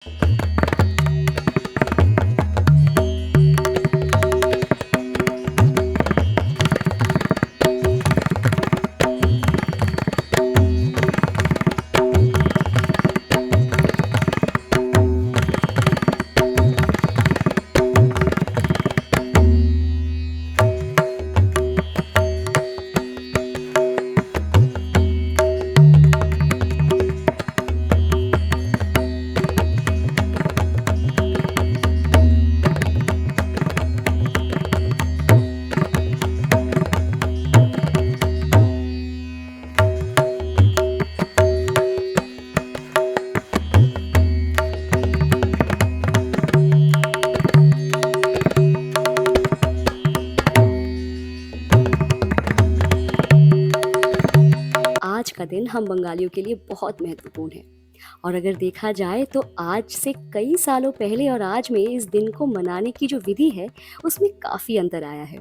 आज का दिन हम बंगालियों के लिए बहुत महत्वपूर्ण है और अगर देखा जाए तो आज से कई सालों पहले और आज में इस दिन को मनाने की जो विधि है उसमें काफ़ी अंतर आया है।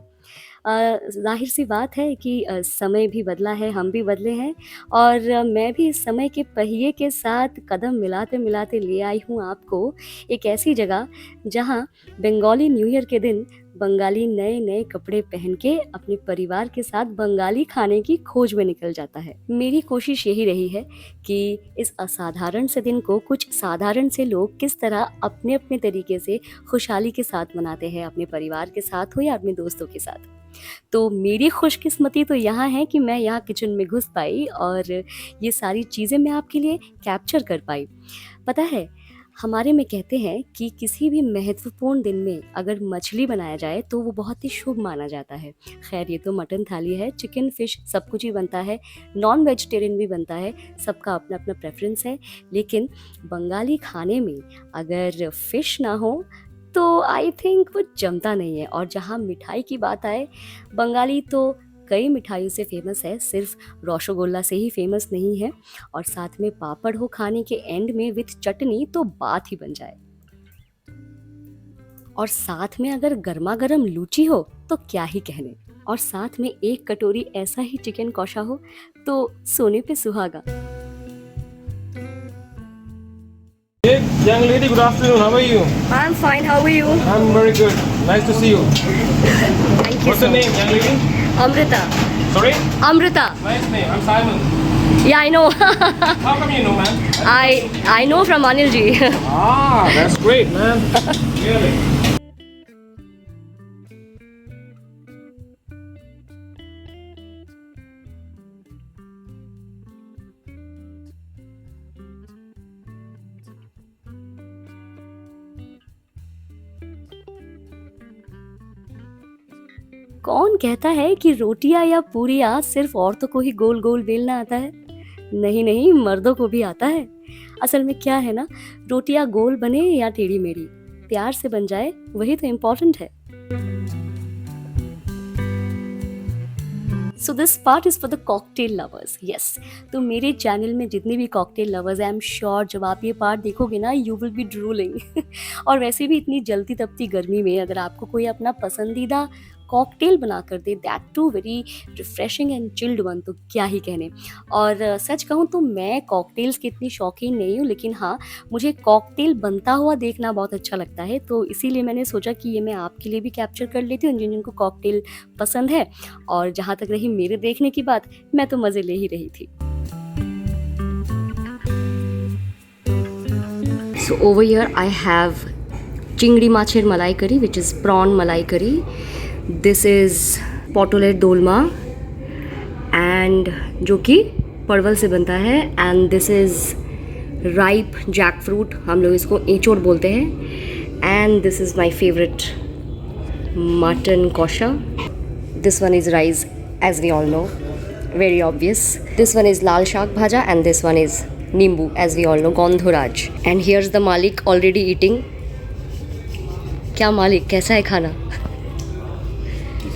ज़ाहिर सी बात है कि समय भी बदला है, हम भी बदले हैं और मैं भी इस समय के पहिए के साथ कदम मिलाते-मिलाते ले आई हूँ आपको एक ऐसी जगह जहाँ बंगाली न्यू ईयर के दिन बंगाली नए-नए कपड़े पहन के अपने परिवार के साथ बंगाली खाने की खोज में निकल जाता है। मेरी कोशिश यही रही है कि इस असाधारण से दिन को कुछ साधारण से लोग किस तरह अपने-अपने तरीके से खुशहाली के साथ मनाते हैं, अपने परिवार के साथ हो या अपने दोस्तों के साथ। तो मेरी खुशकिस्मती तो यहाँ है कि मैं यहाँ किचन में घुस पाई और ये सारी चीज़ें मैं आपके लिए कैप्चर कर पाई। पता है, हमारे में कहते हैं कि किसी भी महत्वपूर्ण दिन में अगर मछली बनाया जाए तो वो बहुत ही शुभ माना जाता है। ख़ैर ये तो मटन थाली है, चिकन, फ़िश सब कुछ ही बनता है, नॉन वेजिटेरियन भी बनता है, सबका अपना-अपना प्रेफ़रेंस है। लेकिन बंगाली खाने में अगर फ़िश ना हो तो आई थिंक वो जमता नहीं है और जहाँ मिठाई की बात आए, बंगाली तो कई मिठाइयों से फ़ेमस है, सिर्फ़ रसगुल्ला से ही फ़ेमस नहीं है और साथ में पापड़ हो खाने के एंड में विथ चटनी तो बात ही बन जाए। और साथ में अगर गरमा-गरम लूची हो तो क्या ही कहने और साथ में एक कटोरी ऐसा ही चिकन कौशा हो तो सोने पे सुहागा। Hey, young lady, good afternoon. How are you? I'm fine, how are you? I'm very good. Nice to see you. Thank you What's your so name, young lady? much. Amrita. Sorry? Amrita. Nice name. I'm Simon. Yeah, I know. How come you know, man? I know from Anil ji. Ah, that's great, man. Really? कौन कहता है कि रोटियां या पूरियां सिर्फ औरतों को ही गोल गोल बेलना आता है? नहीं नहीं, मर्दों को भी आता है। असल में क्या है ना, रोटियां गोल बने या टेढ़ी मेढ़ी, प्यार से बन जाए वही तो इम्पोर्टेंट है। So this part is for the cocktail lovers. Yes, तो मेरे चैनल में जितने भी कॉकटेल लवर्स हैं, आई एम श्योर जब आप ये पार्ट देखोगे ना यू विल बी ड्रूलिंग। और वैसे भी इतनी जलती तपती गर्मी में अगर आपको कोई अपना पसंदीदा कॉकटेल बना कर दे, that too very refreshing and chilled one, तो क्या ही कहने। और सच कहूँ तो मैं कॉकटेल्स की इतनी शौकीन नहीं हूँ, लेकिन हाँ, मुझे कॉकटेल बनता हुआ देखना बहुत अच्छा लगता है, तो इसीलिए मैंने सोचा कि ये मैं आपके लिए भी कैप्चर कर लेती हूँ जिनको कॉकटेल पसंद है। और जहाँ तक रही मेरे देखने की बात, मैं तो मज़े ले ही रही थी। So over here I have चिंगड़ी माछेर मलाई करी which is prawn मलाई curry. This is potoler dolma and जो कि परवल से बनता है. And this is ripe jackfruit, हम लोग इसको एंचोड़ बोलते हैं. And this is my favourite mutton kosha. This one is rice as we all know, very obvious. This one is lal shak bhaja and this one is nimbu as we all know, Gondhoraj. And here's the Malik already eating. क्या मालिक, कैसा है खाना?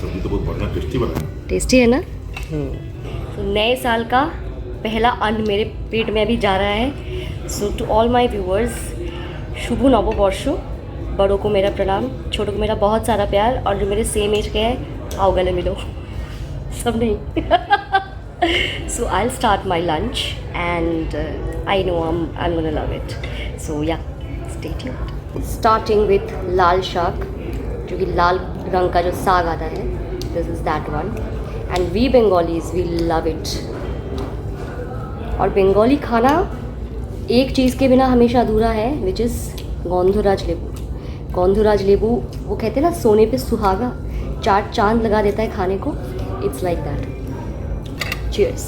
सब्जी तो बहुत बढ़िया tasty बना है. टेस्टी है ना? तो नए साल का पहला अन्न मेरे पेट में अभी जा रहा है. सो टू ऑल माई व्यूअर्स, शुभ नववर्ष. बड़ों को मेरा प्रणाम, छोटों को मेरा बहुत सारा प्यार, और जो मेरे सेम एज के हैं आओ गले मिलो. सब नहीं. So I'll start my lunch and I know I'm gonna love it. So yeah, Stay tuned. Starting with लाल शाक, जो कि लाल रंग का जो साग आता है, this is that one and we Bengalis we love it. और बंगाली खाना एक चीज़ के बिना हमेशा अधूरा है, विच इज़ गोंधराज लेबू. गोंधराज लेबू, वो कहते हैं ना सोने पे सुहागा, चार चांद लगा देता है खाने को. It's like that. Cheers.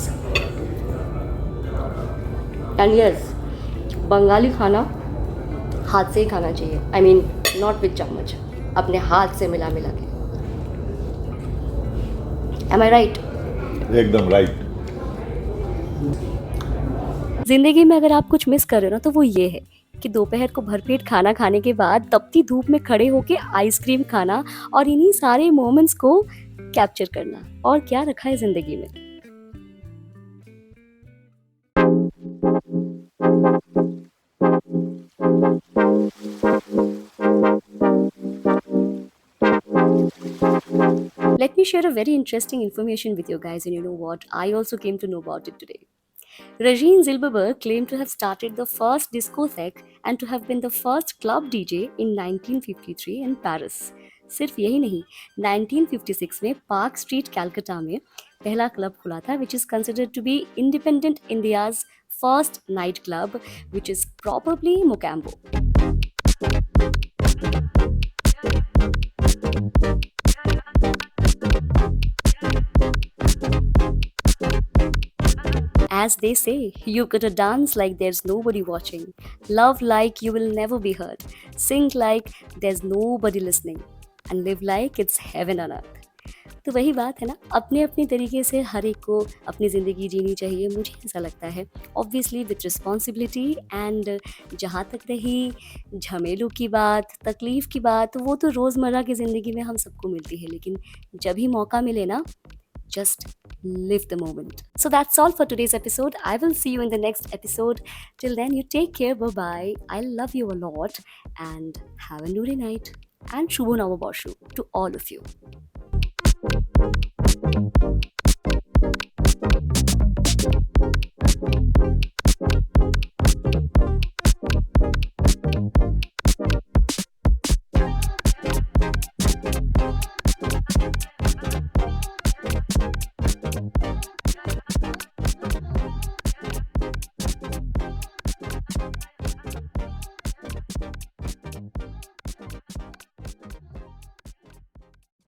And yes, Bengali खाना हाथ से ही खाना चाहिए. आई मीन नॉट विथ चम्मच, अपने हाथ से मिला मिला के. एम आई राइट? एकदम राइट. ज़िंदगी में अगर आप कुछ मिस कर रहे हो ना, तो वो ये है कि दोपहर को भरपेट खाना खाने के बाद तपती धूप में खड़े होके आइसक्रीम खाना और इन्हीं सारे मोमेंट्स को कैप्चर करना. और क्या रखा है ज़िंदगी में. Let me share a very interesting information with you guys, and you know what? I also came to know about it today. Regine Zilberberg claimed to have started the first discotheque and to have been the first club DJ in 1953 in Paris. सिर्फ यही नहीं, 1956 में park street Calcutta में पहला club खुला था, which is considered to be independent India's first night club, which is probably Mocambo. As they say, you gotta dance like there's nobody watching, love like you will never be hurt, sing like there's nobody listening, and live like it's heaven on earth. तो वही बात है ना, अपने अपने तरीके से हर एक को अपनी ज़िंदगी जीनी चाहिए, मुझे ऐसा लगता है. Obviously with responsibility. एंड जहाँ तक रही झमेलों की बात, तकलीफ़ की बात, वो तो रोज़मर्रा की ज़िंदगी में हम सबको मिलती है, लेकिन जब भी मौका मिले ना, just live the moment. So that's all for today's episode. I will see you in the next episode. Till then, you take care. Bye bye. I love you a lot and have a nuri night. And Shubho Navabashu to all of you.